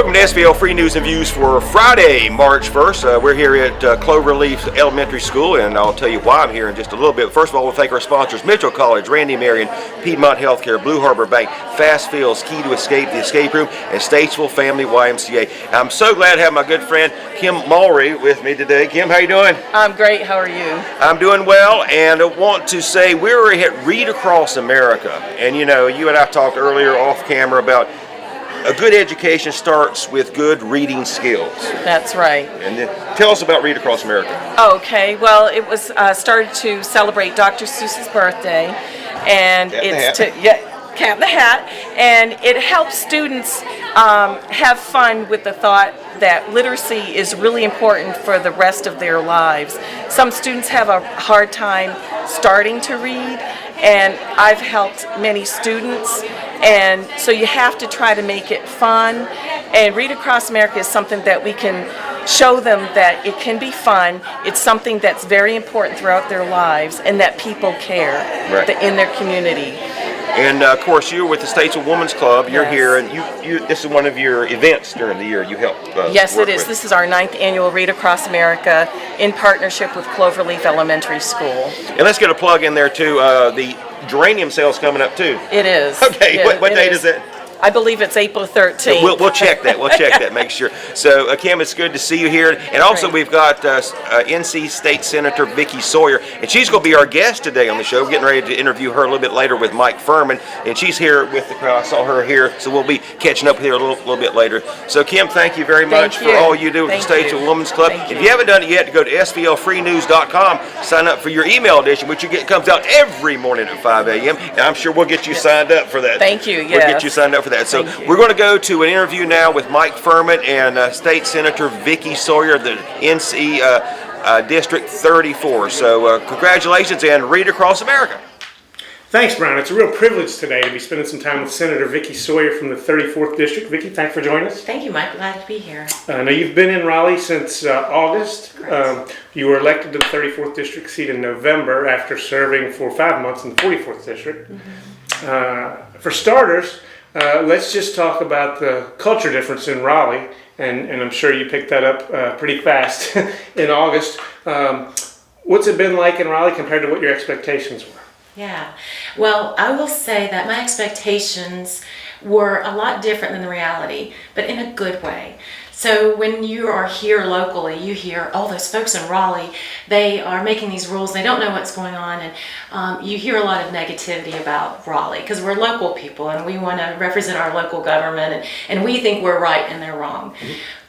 Welcome to SVL Free News and Views for Friday, March 1st. We're here at Cloverleaf Elementary School, and I'll tell you why I'm here in just a little bit. First of all, we'll thank our sponsors, Mitchell College, Randy Marion, Piedmont Healthcare, Blue Harbor Bank, Fast Fields, Key to Escape, The Escape Room, and Statesville Family YMCA. I'm so glad to have my good friend Kim Mulry with me today. Kim, how you doing? I'm great. How are you? I'm doing well, and I want to say we're at Read Across America. And you know, you and I talked earlier off camera about a good education starts with good reading skills. That's right. And then tell us about Read Across America. Okay, well, it was started to celebrate Dr. Seuss's birthday, and Cat in the Hat, and it helps students have fun with the thought that literacy is really important for the rest of their lives. Some students have a hard time starting to read, and I've helped many students, and so you have to try to make it fun. And Read Across America is something that we can show them that it can be fun. It's something that's very important throughout their lives, and that people care in their community. And of course, you're with the Statesville Women's Club. You're Yes. here, and you. This is one of your events during the year. You help. Yes, work it is. with. This is our 9th annual Read Across America in partnership with Cloverleaf Elementary School. And let's get a plug in there too. The geranium sale's coming up too. It is. Okay, Yeah, what date is it? I believe it's April 13th. We'll check that. We'll check that. Make sure. So, Kim, it's good to see you here. And also, Great. we've got NC State Senator Vicki Sawyer, and she's going to be our guest today on the show. We're getting ready to interview her a little bit later with Mike Furman, and she's here with the crowd. I saw her here, so we'll be catching up with her a little bit later. So, Kim, thank you very much for all you do with the Statesville Women's Club. If you haven't done it yet, go to SVLFreeNews.com, sign up for your email edition, which comes out every morning at 5 a.m., and I'm sure we'll get you signed up for that. Thank you. We'll get you signed up for that. So, we're going to go to an interview now with Mike Furman and State Senator Vicki Sawyer, the NC District 34. So congratulations and Read Across America. Thanks, Brian. It's a real privilege today to be spending some time with Senator Vicki Sawyer from the 34th District. Vicki, thanks for joining us. Thank you, Mike. Glad to be here. Now, you've been in Raleigh since August. You were elected to the 34th District seat in November after serving for 5 months in the 44th District. For starters, let's just talk about the culture difference in Raleigh, and I'm sure you picked that up pretty fast in August. What's it been like in Raleigh compared to what your expectations were? Yeah. Well, I will say that my expectations were a lot different than the reality, but in a good way. So when you are here locally, you hear, oh, those folks in Raleigh, they are making these rules, they don't know what's going on, and you hear a lot of negativity about Raleigh because we're local people and we want to represent our local government, and we think we're right and they're wrong.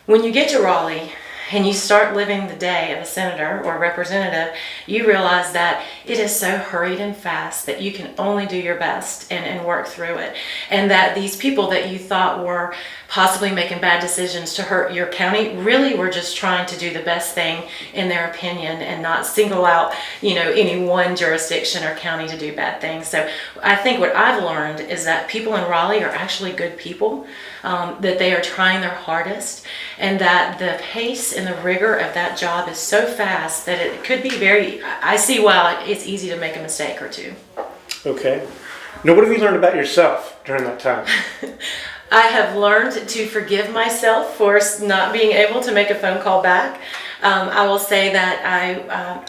When you get to Raleigh and you start living the day of a senator or representative, you realize that it is so hurried and fast that you can only do your best and work through it. And that these people that you thought were possibly making bad decisions to hurt your county really were just trying to do the best thing in their opinion and not single out, any one jurisdiction or county to do bad things. So I think what I've learned is that people in Raleigh are actually good people, that they are trying their hardest, and that the pace and the rigor of that job is so fast that it could be I see why it's easy to make a mistake or two. Okay. Now, what have you learned about yourself during that time? I have learned to forgive myself for not being able to make a phone call back. I will say that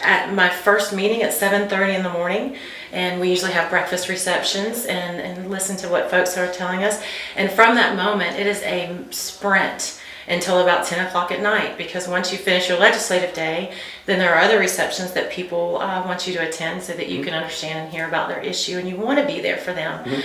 at my first meeting at 7:30 in the morning, and we usually have breakfast receptions and listen to what folks are telling us. And from that moment, it is a sprint until about 10 o'clock at night, because once you finish your legislative day, then there are other receptions that people want you to attend so that you can understand and hear about their issue, and you want to be there for them.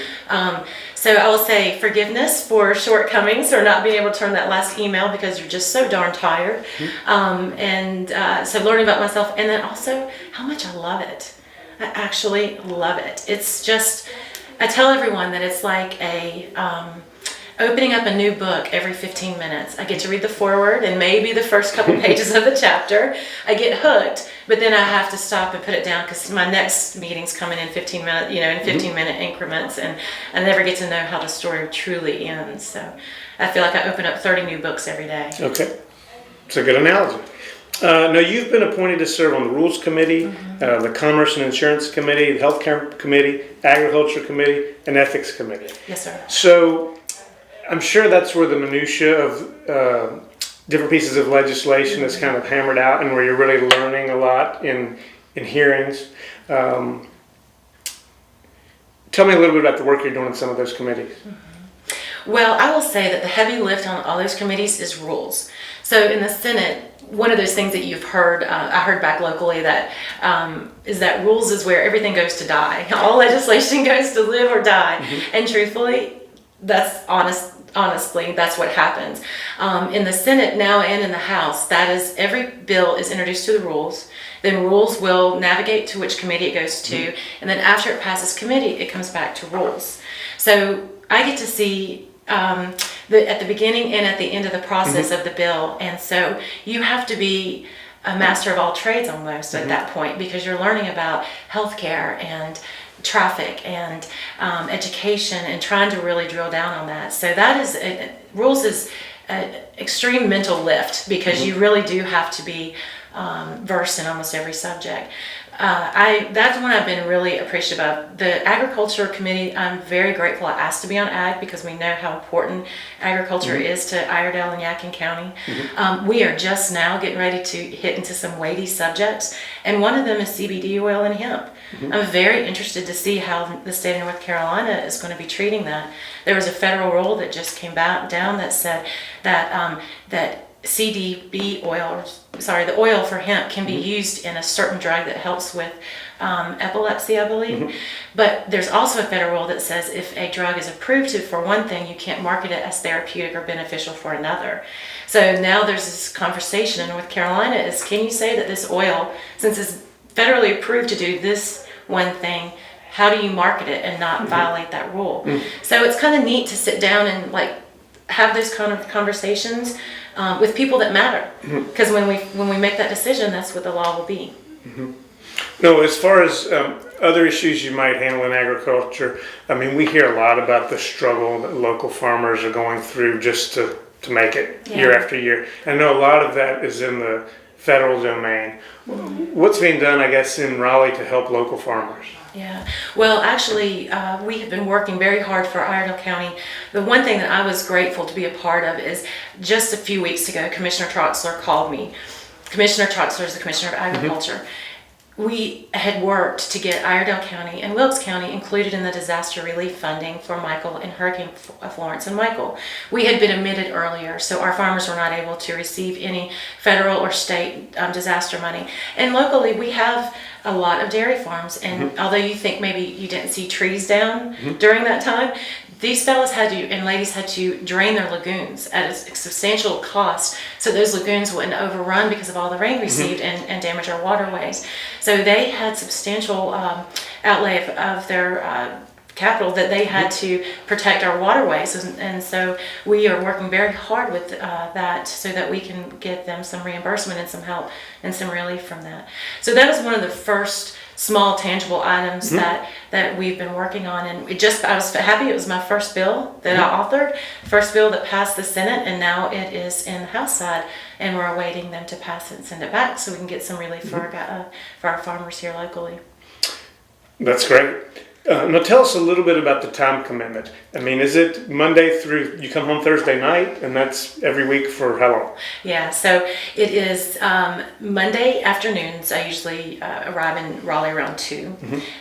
So I will say forgiveness for shortcomings or not being able to turn that last email because you're just so darn tired. So learning about myself, and then also how much I love it. I actually love it. It's just, I tell everyone that it's like opening up a new book every 15 minutes. I get to read the foreword and maybe the first couple pages of the chapter. I get hooked, but then I have to stop and put it down because my next meeting's coming in 15 minutes, in 15-minute increments, and I never get to know how the story truly ends. So I feel like I open up 30 new books every day. Okay. It's a good analogy. Now, you've been appointed to serve on the Rules Committee, the Commerce and Insurance Committee, the Healthcare Committee, Agriculture Committee, and Ethics Committee. Yes, sir. So, I'm sure that's where the minutia of different pieces of legislation is kind of hammered out, and where you're really learning a lot in hearings. Tell me a little bit about the work you're doing in some of those committees. Well, I will say that the heavy lift on all those committees is rules. So in the Senate, one of those things that you've heard, I heard back locally, that is that rules is where everything goes to die. All legislation goes to live or die. And truthfully, that's honestly, that's what happens. In the Senate now and in the House, that is, every bill is introduced to the rules. Then rules will navigate to which committee it goes to. And then after it passes committee, it comes back to rules. So I get to see at the beginning and at the end of the process of the bill. And so you have to be a master of all trades almost at that point, because you're learning about healthcare and traffic and education and trying to really drill down on that. So that is, rules is an extreme mental lift, because you really do have to be versed in almost every subject. That's one I've been really appreciative of. The Agriculture Committee, I'm very grateful I asked to be on Ag, because we know how important agriculture is to Iredell and Yadkin County. We are just now getting ready to hit into some weighty subjects, and one of them is CBD oil and hemp. I'm very interested to see how the state of North Carolina is going to be treating that. There was a federal rule that just came down that said that that CBD oil, the oil for hemp can be used in a certain drug that helps with epilepsy, I believe. But there's also a federal rule that says if a drug is approved for one thing, you can't market it as therapeutic or beneficial for another. So now there's this conversation in North Carolina is, can you say that this oil, since it's federally approved to do this one thing, how do you market it and not violate that rule? So it's kind of neat to sit down and have those kind of conversations with people that matter, because when we make that decision, that's what the law will be. No, as far as other issues you might handle in agriculture, I mean, we hear a lot about the struggle that local farmers are going through just to make it year after year. I know a lot of that is in the federal domain. What's being done, I guess, in Raleigh to help local farmers? Yeah, well, actually, we have been working very hard for Iredell County. The one thing that I was grateful to be a part of is just a few weeks ago, Commissioner Troxler called me. Commissioner Troxler is the Commissioner of Agriculture. We had worked to get Iredell County and Wilkes County included in the disaster relief funding for Michael and Hurricane Florence and Michael. We had been omitted earlier, so our farmers were not able to receive any federal or state disaster money. And locally, we have a lot of dairy farms, and although you think maybe you didn't see trees down during that time, these fellas had to, and ladies had to, drain their lagoons at a substantial cost, so those lagoons wouldn't overrun because of all the rain received and damage our waterways. So they had substantial outlay of their capital that they had to protect our waterways, and so we are working very hard with that so that we can get them some reimbursement and some help and some relief from that. So that was one of the first small tangible items that we've been working on, and I was happy it was my first bill that I authored, first bill that passed the Senate, and now it is in the House side, and we're awaiting them to pass it and send it back so we can get some relief for our farmers here locally. That's great. Now tell us a little bit about the time commitment. I mean, is it Monday through, you come home Thursday night, and that's every week for how long? Yeah, so it is Monday afternoons. I usually arrive in Raleigh around 2,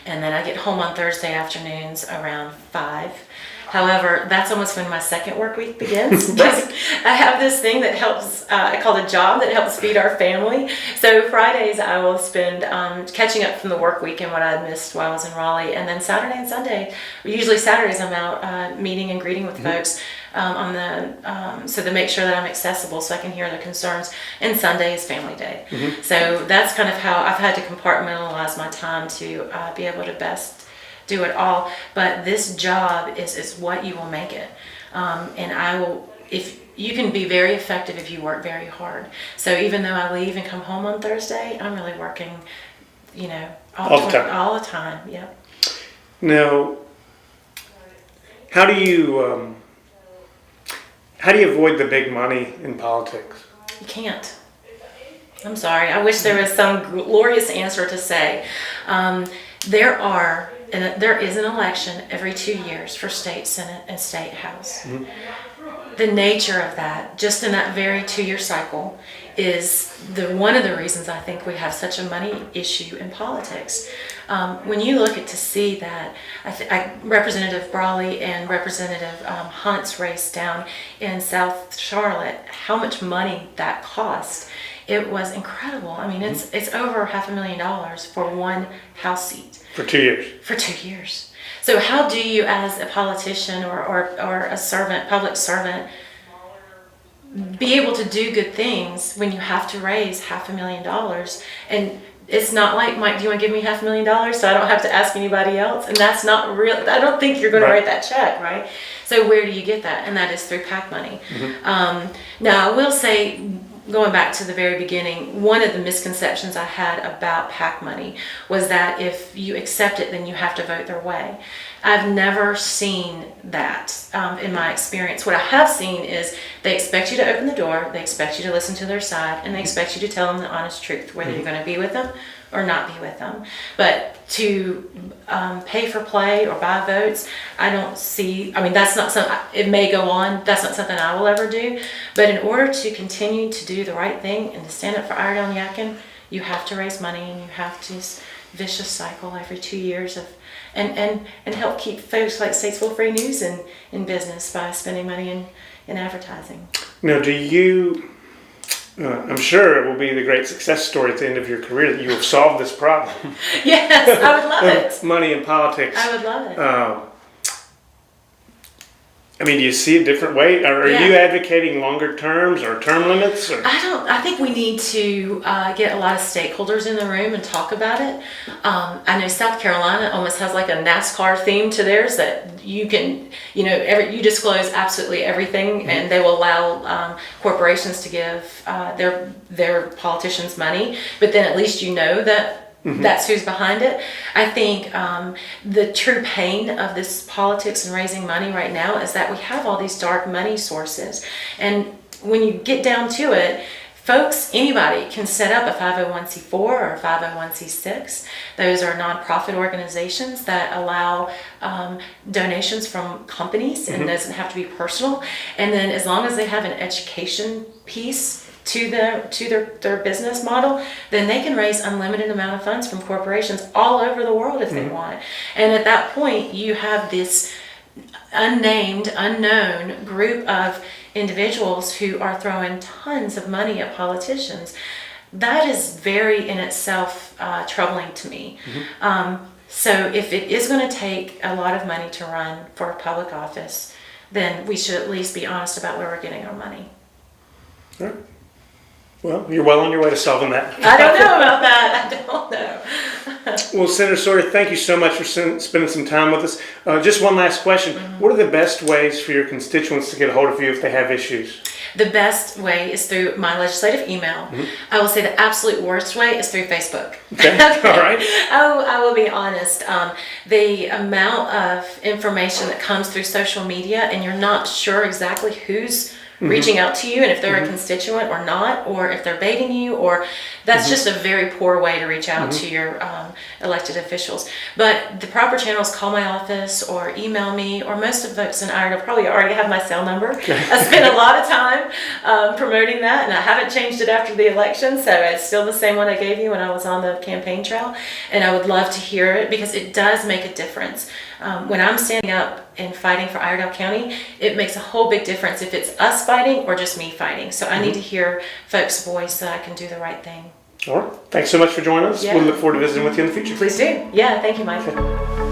and then I get home on Thursday afternoons around 5. However, that's almost when my second work week begins, because I have this thing that helps, I call it a job that helps feed our family. So Fridays I will spend catching up from the work week and what I missed while I was in Raleigh. And then Saturday and Sunday, usually Saturdays I'm out meeting and greeting with folks so to make sure that I'm accessible so I can hear their concerns. And Sunday is family day. So that's kind of how I've had to compartmentalize my time to be able to best do it all. But this job is what you will make it, and I will, if you can be very effective if you work very hard. So even though I leave and come home on Thursday, I'm really working, all the time. Yeah. Now, how do you avoid the big money in politics? You can't. I'm sorry. I wish there was some glorious answer to say. There are and there is an election every 2 years for state senate and state house. The nature of that, just in that very 2-year cycle, is one of the reasons I think we have such a money issue in politics. When you look at to see that, Representative Raleigh and Representative Hunt's race down in South Charlotte, how much money that cost, it was incredible. I mean, it's over $500,000 for one House seat. For 2 years. For 2 years. So how do you, as a politician or a servant, public servant, be able to do good things when you have to raise $500,000? And it's not like, Mike, do you want to give me $500,000 so I don't have to ask anybody else? And that's not real. I don't think you're going to write that check, right? So where do you get that? And that is through PAC money. Now, I will say, going back to the very beginning, one of the misconceptions I had about PAC money was that if you accept it, then you have to vote their way. I've never seen that in my experience. What I have seen is they expect you to open the door, they expect you to listen to their side, and they expect you to tell them the honest truth, whether you're going to be with them or not be with them. But to pay for play or buy votes, I don't see, I mean, that's not something, it may go on, that's not something I will ever do. But in order to continue to do the right thing and to stand up for Iredell and Yadkin, you have to raise money, and you have to vicious cycle every 2 years of and help keep folks like Statesville Free News in business by spending money in advertising. Now, do you, I'm sure it will be the great success story at the end of your career that you have solved this problem. Yes, I would love it. Money in politics. I would love it. I mean, do you see a different way? Are you advocating longer terms or term limits? Or? I think we need to get a lot of stakeholders in the room and talk about it. I know South Carolina almost has like a NASCAR theme to theirs that you can, you disclose absolutely everything, and they will allow corporations to give their politicians money, but then at least you know that that's who's behind it. I think the true pain of this politics and raising money right now is that we have all these dark money sources. And when you get down to it, folks, anybody can set up a 501c4 or a 501c6. Those are nonprofit organizations that allow donations from companies, and it doesn't have to be personal. And then as long as they have an education piece to their business model, then they can raise unlimited amount of funds from corporations all over the world if they want. And at that point, you have this unnamed, unknown group of individuals who are throwing tons of money at politicians. That is very in itself troubling to me. So if it is going to take a lot of money to run for a public office, then we should at least be honest about where we're getting our money. All right. Well, you're well on your way to solving that. I don't know about that. I don't know. Well, Senator Sawyer, thank you so much for spending some time with us. Just one last question. What are the best ways for your constituents to get a hold of you if they have issues? The best way is through my legislative email. I will say the absolute worst way is through Facebook. Okay. All right. I will be honest. The amount of information that comes through social media, and you're not sure exactly who's reaching out to you, and if they're a constituent or not, or if they're baiting you, or that's just a very poor way to reach out to your elected officials. But the proper channels, call my office or email me, or most of the folks in Iredell probably already have my cell number. I spent a lot of time promoting that, and I haven't changed it after the election, so it's still the same one I gave you when I was on the campaign trail, and I would love to hear it because it does make a difference. When I'm standing up and fighting for Iredell County, it makes a whole big difference if it's us fighting or just me fighting. So I need to hear folks' voice so that I can do the right thing. All right. Thanks so much for joining us. Yeah. We'll look forward to visiting with you in the future. Please do. Yeah, thank you, Mike.